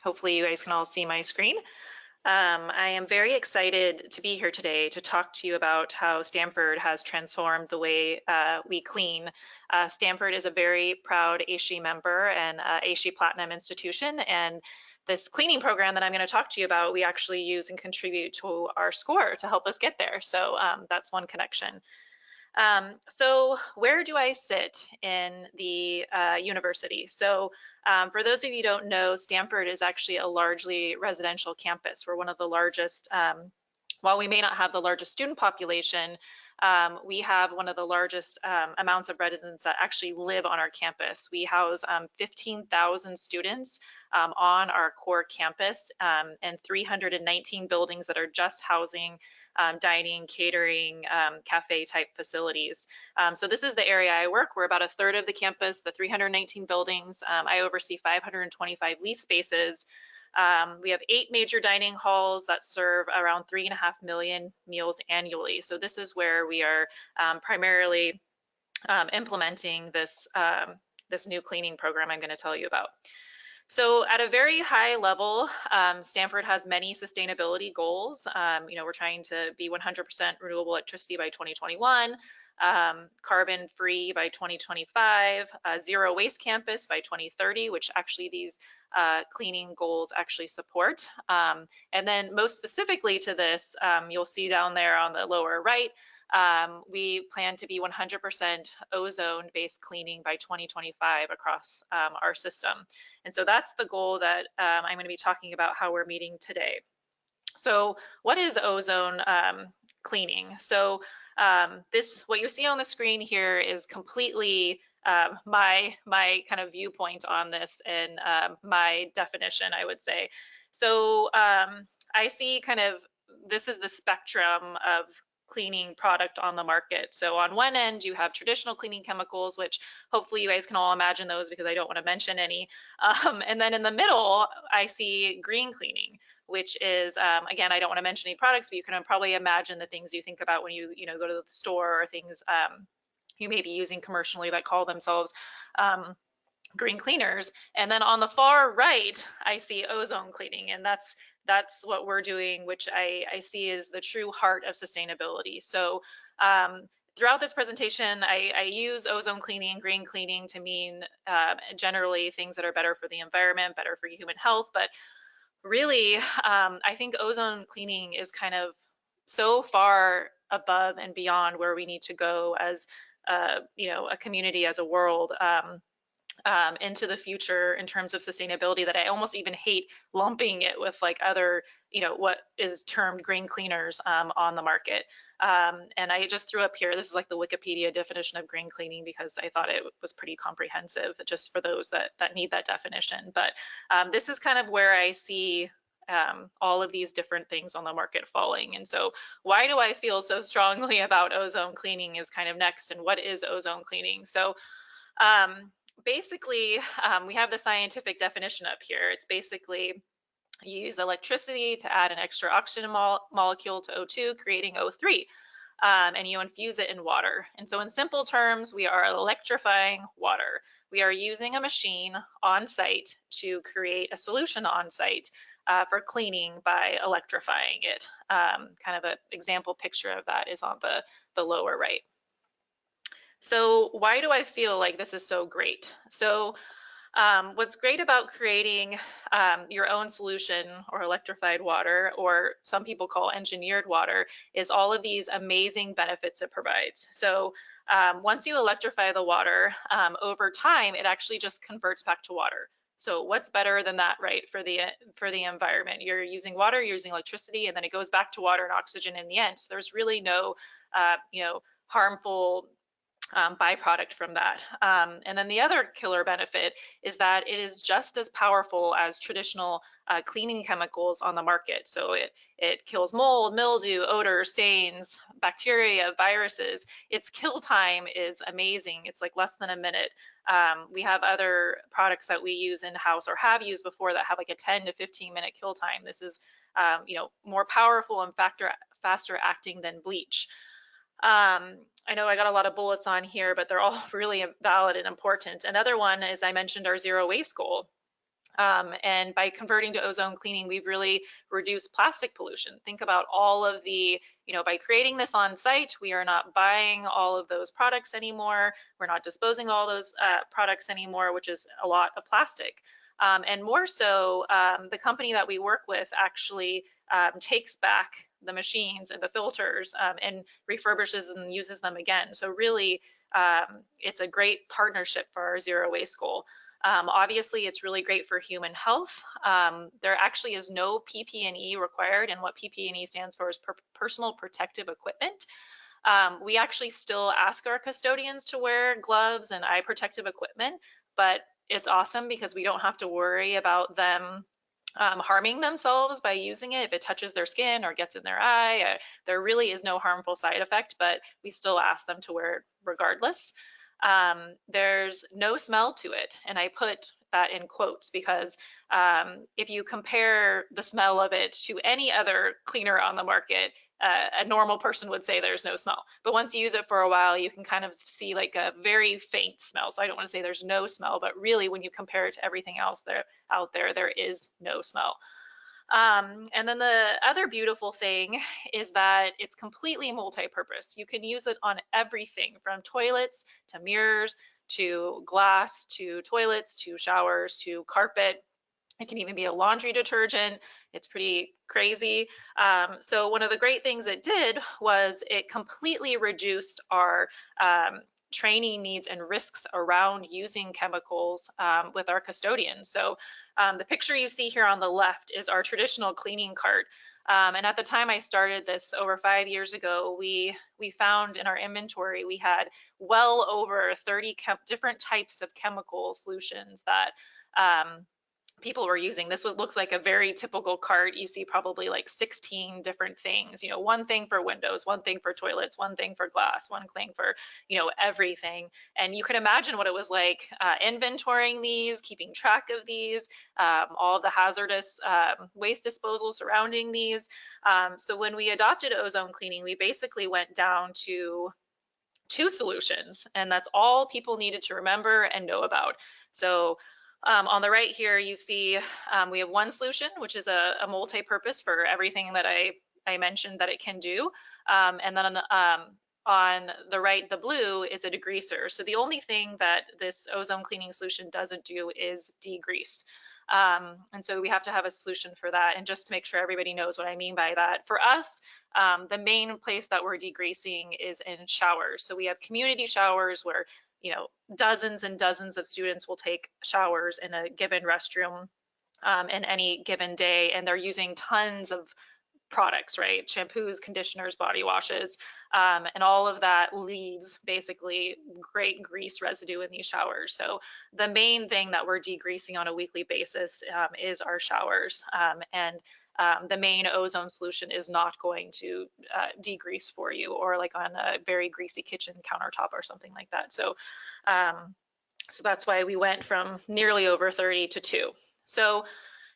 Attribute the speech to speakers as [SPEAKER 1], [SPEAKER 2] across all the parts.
[SPEAKER 1] Hopefully you guys can all see my screen. I am very excited to be here today to talk to you about how Stanford has transformed the way we clean. Stanford is a very proud ASHE member and ASHE Platinum institution, and this cleaning program that I'm going to talk to you about, we actually use and contribute to our score to help us get there. So that's one connection. So where do I sit in the university? So for those of you who don't know, Stanford is actually a largely residential campus. We're one of the largest, while we may not have the largest student population, we have one of the largest amounts of residents that actually live on our campus. We house 15,000 students on our core campus and 319 buildings that are just housing dining, catering, cafe type facilities. So this is the area I work. We're about a third of the campus, the 319 buildings. I oversee 525 lease spaces. We have 8 major dining halls that serve around 3.5 million meals annually. So this is where we are primarily implementing this, this new cleaning program I'm going to tell you about. So at a very high level, Stanford has many sustainability goals. We're trying to be 100% renewable electricity by 2021, carbon free by 2025, zero waste campus by 2030, which actually these cleaning goals actually support. And then most specifically to this, you'll see down there on the lower right, we plan to be 100% ozone-based cleaning by 2025 across our system. And so that's the goal that I'm going to be talking about how we're meeting today. So what is ozone cleaning? So what you see on the screen here is completely my kind of viewpoint on this and my definition, I would say. So I see kind of, this is the spectrum of cleaning product on the market. So on one end, you have traditional cleaning chemicals, which hopefully you guys can all imagine those because I don't want to mention any. And then in the middle, I see green cleaning, which is, again, I don't want to mention any products, but you can probably imagine the things you think about when you go to the store or things you may be using commercially that call themselves green cleaners. And then on the far right, I see ozone cleaning, and that's what we're doing, which I see is the true heart of sustainability. So throughout this presentation, I use ozone cleaning and green cleaning to mean generally things that are better for the environment, better for human health. But really, I think ozone cleaning is kind of so far above and beyond where we need to go as a community, as a world. Into the future in terms of sustainability that I almost even hate lumping it with like other, what is termed green cleaners on the market. And I just threw up here, this is like the Wikipedia definition of green cleaning because I thought it was pretty comprehensive just for those that need that definition. But this is kind of where I see all of these different things on the market falling. And so why do I feel so strongly about ozone cleaning is kind of next, and what is ozone cleaning? So basically, we have the scientific definition up here. It's basically you use electricity to add an extra oxygen molecule to O2, creating O3, and you infuse it in water. And so in simple terms, we are electrifying water. We are using a machine on site to create a solution on site for cleaning by electrifying it. Kind of an example picture of that is on the lower right. So why do I feel like this is so great? So what's great about creating your own solution or electrified water, or some people call engineered water, is all of these amazing benefits it provides. So once you electrify the water, over time, it actually just converts back to water. So what's better than that, right, for the environment? You're using water, you're using electricity, and then it goes back to water and oxygen in the end. So there's really no, harmful byproduct from that. And then the other killer benefit is that it is just as powerful as traditional cleaning chemicals on the market. So it kills mold, mildew, odor, stains, bacteria, viruses. Its kill time is amazing. It's like less than a minute. We have other products that we use in-house or have used before that have like a 10 to 15 minute kill time. This is more powerful and faster acting than bleach. I know I got a lot of bullets on here, but they're all really valid and important. Another one is I mentioned our zero waste goal. And by converting to ozone cleaning, we've really reduced plastic pollution. Think about all of the, by creating this on site, we are not buying all of those products anymore. We're not disposing all those products anymore, which is a lot of plastic. And more so, the company that we work with actually takes back the machines and the filters and refurbishes and uses them again. So really, it's a great partnership for our zero waste goal. Obviously, it's really great for human health. There actually is no PPE required, and what PPE stands for is personal protective equipment. We actually still ask our custodians to wear gloves and eye protective equipment, but it's awesome because we don't have to worry about them harming themselves by using it. If it touches their skin or gets in their eye, there really is no harmful side effect, but we still ask them to wear it regardless. There's no smell to it, and I put that in quotes because if you compare the smell of it to any other cleaner on the market, a normal person would say there's no smell. But once you use it for a while, you can kind of see like a very faint smell. So I don't want to say there's no smell, but really when you compare it to everything else out there, there is no smell. And then the other beautiful thing is that it's completely multi-purpose. You can use it on everything from toilets to mirrors to glass to toilets to showers to carpet. It can even be a laundry detergent. It's pretty crazy. So one of the great things it did was it completely reduced our training needs and risks around using chemicals with our custodians. So the picture you see here on the left is our traditional cleaning cart. And at the time I started this over 5 years ago, we found in our inventory, we had well over 30 different types of chemical solutions that people were using. This looks like a very typical cart. You see probably like 16 different things, one thing for windows, one thing for toilets, one thing for glass, one thing for, everything. And you can imagine what it was like inventorying these, keeping track of these, all of the hazardous waste disposal surrounding these. So when we adopted ozone cleaning, we basically went down to 2 solutions, and that's all people needed to remember and know about. So on the right here, you see we have one solution, which is a multi-purpose for everything that I mentioned that it can do. And then on the right, the blue is a degreaser. So the only thing that this ozone cleaning solution doesn't do is degrease. And so we have to have a solution for that. And just to make sure everybody knows what I mean by that, for us, the main place that we're degreasing is in showers. So we have community showers where dozens and dozens of students will take showers in a given restroom in any given day, and they're using tons of products, right? Shampoos, conditioners, body washes, and all of that leaves basically great grease residue in these showers. So the main thing that we're degreasing on a weekly basis is our showers. And the main ozone solution is not going to degrease for you, or like on a very greasy kitchen countertop or something like that. So, so that's why we went from nearly over 30 to 2. So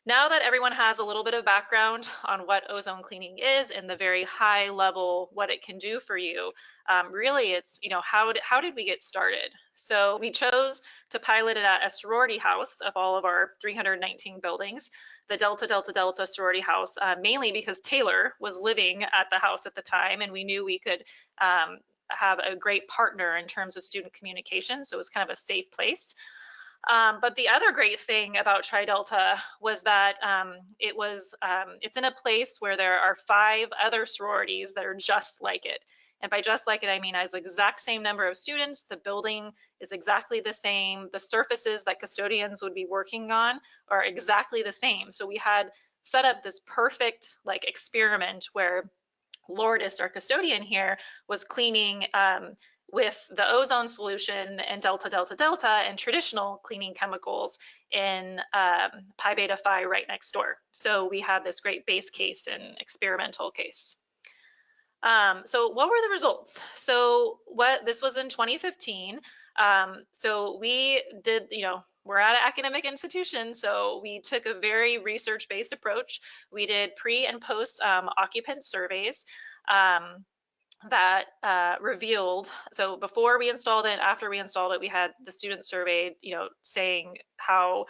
[SPEAKER 1] now that everyone has a little bit of background on what ozone cleaning is and the very high level what it can do for you, really it's, how did we get started? So we chose to pilot it at a sorority house of all of our 319 buildings, the Delta Delta Delta sorority house, mainly because Taylor was living at the house at the time, and we knew we could have a great partner in terms of student communication, so it was kind of a safe place. But the other great thing about Tri Delta was that it's in a place where there are 5 other sororities that are just like it. And by just like it, I mean as the exact same number of students, the building is exactly the same, the surfaces that custodians would be working on are exactly the same. So we had set up this perfect like experiment where Lourdes, our custodian here, was cleaning with the ozone solution and Delta Delta Delta and traditional cleaning chemicals in Pi Beta Phi right next door. So we had this great base case and experimental case. So what were the results? So this was in 2015. So we did, we're at an academic institution, so we took a very research-based approach. We did pre and post occupant surveys. that revealed, so before we installed it, after we installed it, we had the students surveyed, saying how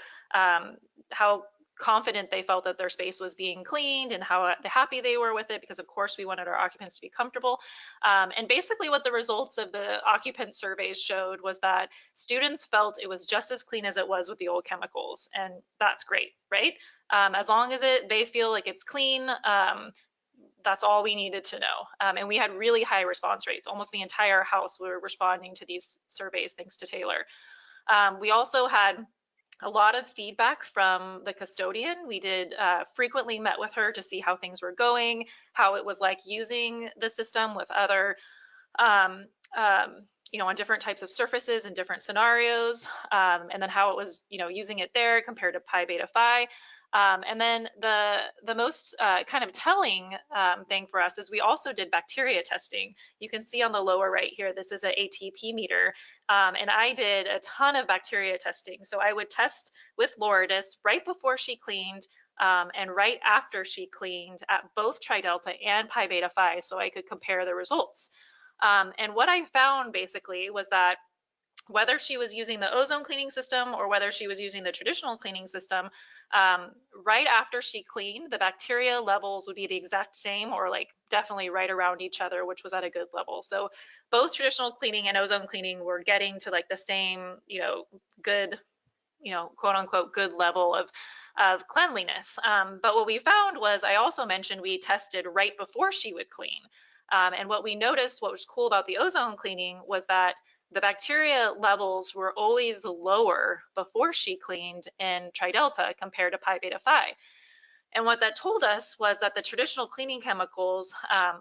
[SPEAKER 1] confident they felt that their space was being cleaned and how happy they were with it, because of course we wanted our occupants to be comfortable. And basically what the results of the occupant surveys showed was that students felt it was just as clean as it was with the old chemicals, and that's great, right? As long as they feel like it's clean, that's all we needed to know. And we had really high response rates. Almost the entire house were responding to these surveys, thanks to Taylor. We also had a lot of feedback from the custodian. We did frequently met with her to see how things were going, how it was like using the system with other, um, on different types of surfaces and different scenarios, and then how it was, using it there compared to pi beta phi. And then the most kind of telling thing for us is we also did bacteria testing. You can see on the lower right here, this is an ATP meter, and I did a ton of bacteria testing. So I would test with Lourdes right before she cleaned, and right after she cleaned at both Tri-Delta and Pi Beta Phi, so I could compare the results. And what I found basically was that whether she was using the ozone cleaning system or whether she was using the traditional cleaning system, right after she cleaned, the bacteria levels would be the exact same, or like definitely right around each other, which was at a good level. So both traditional cleaning and ozone cleaning were getting to like the same, good, quote unquote, good level of cleanliness. But what we found was, I also mentioned we tested right before she would clean. And what we noticed, what was cool about the ozone cleaning, was that the bacteria levels were always lower before she cleaned in Tri-Delta compared to Pi Beta Phi. And what that told us was that the traditional cleaning chemicals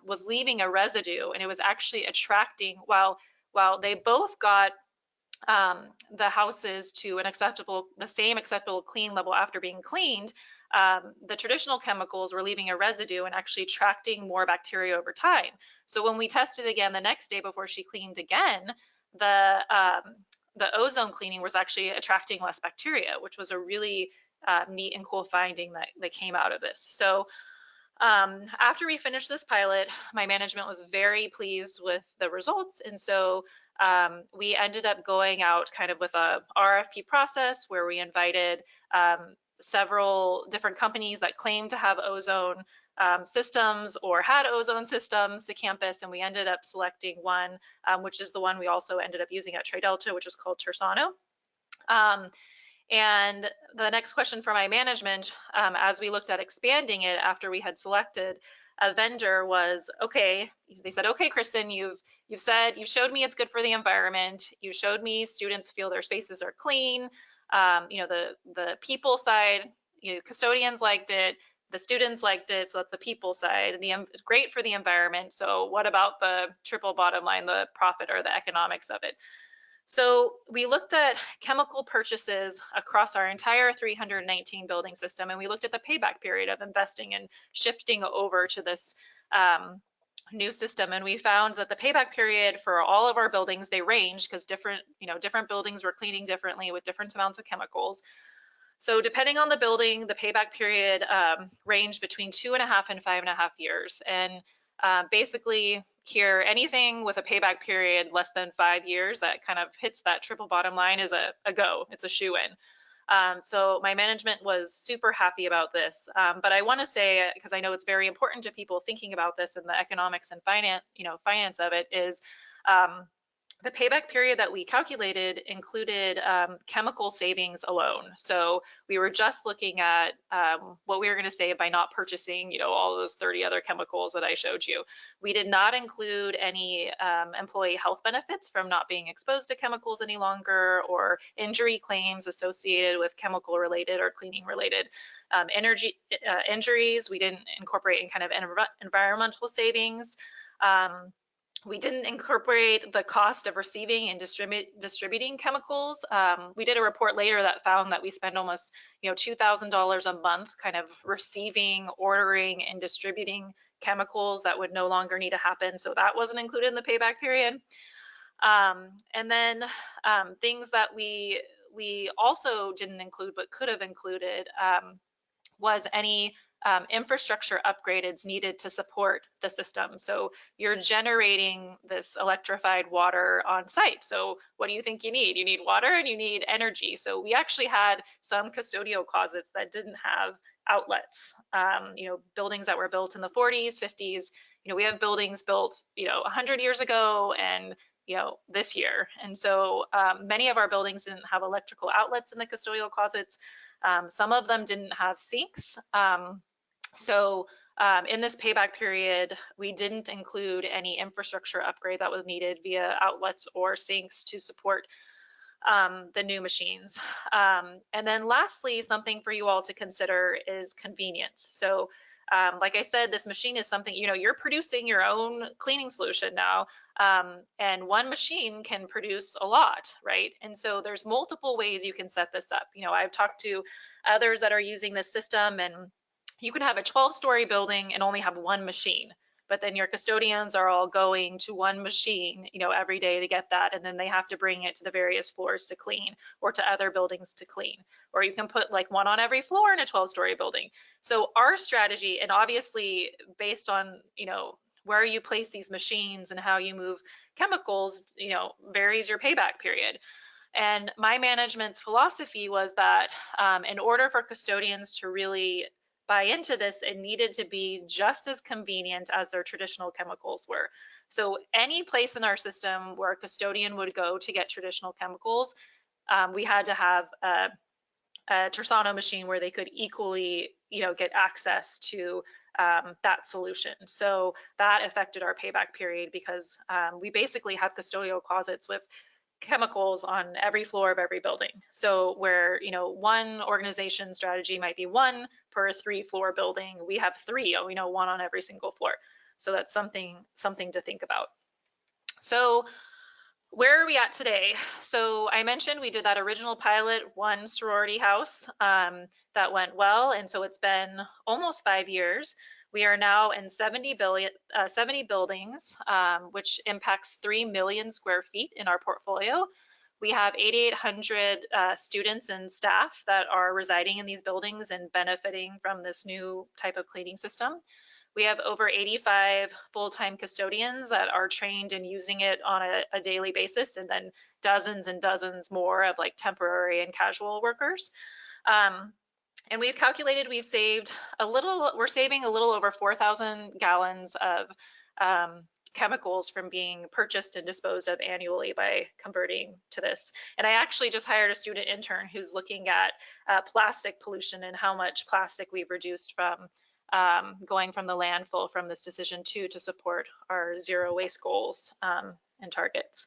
[SPEAKER 1] was leaving a residue, and it was actually attracting, while they both got the houses to the same acceptable clean level after being cleaned, the traditional chemicals were leaving a residue and actually attracting more bacteria over time. So when we tested again the next day before she cleaned again, the ozone cleaning was actually attracting less bacteria, which was a really neat and cool finding that came out of this. So after we finished this pilot, my management was very pleased with the results. And so we ended up going out kind of with a RFP process where we invited several different companies that claimed to have ozone systems or had ozone systems to campus. And we ended up selecting one, which is the one we also ended up using at Tri-Delta, which is called Tersano. And the next question for my management, as we looked at expanding it after we had selected a vendor, was, okay, they said, okay, Kristen, you've showed me it's good for the environment. You showed me students feel their spaces are clean. The people side, custodians liked it, the students liked it, so that's the people side, and it's great for the environment. So what about the triple bottom line, the profit or the economics of it? So we looked at chemical purchases across our entire 319 building system, and we looked at the payback period of investing and shifting over to this new system. And we found that the payback period for all of our buildings, they range because different buildings were cleaning differently with different amounts of chemicals. So depending on the building, the payback period ranged between 2.5 and 5.5 years. And basically here, anything with a payback period less than 5 years that kind of hits that triple bottom line is a go. It's a shoe-in. So my management was super happy about this. But I want to say, because I know it's very important to people thinking about this and the economics and finance of it, is the payback period that we calculated included chemical savings alone. So we were just looking at what we were going to save by not purchasing, all those 30 other chemicals that I showed you. We did not include any employee health benefits from not being exposed to chemicals any longer, or injury claims associated with chemical related or cleaning related injuries. We didn't incorporate in kind of environmental savings. We didn't incorporate the cost of receiving and distributing chemicals. We did a report later that found that we spend almost $2,000 a month kind of receiving, ordering, and distributing chemicals that would no longer need to happen. So that wasn't included in the payback period. And then things that we also didn't include but could have included was any infrastructure upgrade is needed to support the system. So you're generating this electrified water on site. So what do you think you need? You need water and you need energy. So we actually had some custodial closets that didn't have outlets. Buildings that were built in the 40s, 50s. We have buildings built, 100 years ago and this year. And so many of our buildings didn't have electrical outlets in the custodial closets. Some of them didn't have sinks. So in this payback period, we didn't include any infrastructure upgrade that was needed via outlets or sinks to support the new machines. And then lastly, something for you all to consider is convenience. So like I said, this machine is something, you're producing your own cleaning solution now, and one machine can produce a lot, right? And so there's multiple ways you can set this up. I've talked to others that are using this system, and you could have a 12-story building and only have one machine, but then your custodians are all going to one machine, every day to get that, and then they have to bring it to the various floors to clean or to other buildings to clean. Or you can put like one on every floor in a 12-story building. So our strategy, and obviously based on, where you place these machines and how you move chemicals, varies your payback period. And my management's philosophy was that in order for custodians to really buy into this, it needed to be just as convenient as their traditional chemicals were. So any place in our system where a custodian would go to get traditional chemicals, we had to have a Tersano machine where they could equally, get access to that solution. So that affected our payback period because we basically have custodial closets with chemicals on every floor of every building. So where, one organization strategy might be one per 3-floor building, we have three, one on every single floor. So that's something to think about. So where are we at today? So I mentioned we did that original pilot, one sorority house, that went well. And so it's been almost 5 years. We are now in 70 buildings, which impacts 3 million square feet in our portfolio. We have 8,800 students and staff that are residing in these buildings and benefiting from this new type of cleaning system. We have over 85 full-time custodians that are trained in using it on a daily basis, and then dozens and dozens more of like temporary and casual workers. And we've calculated we're saving a little over 4,000 gallons of chemicals from being purchased and disposed of annually by converting to this. And I actually just hired a student intern who's looking at plastic pollution and how much plastic we've reduced from going from the landfill from this decision to support our zero waste goals and targets.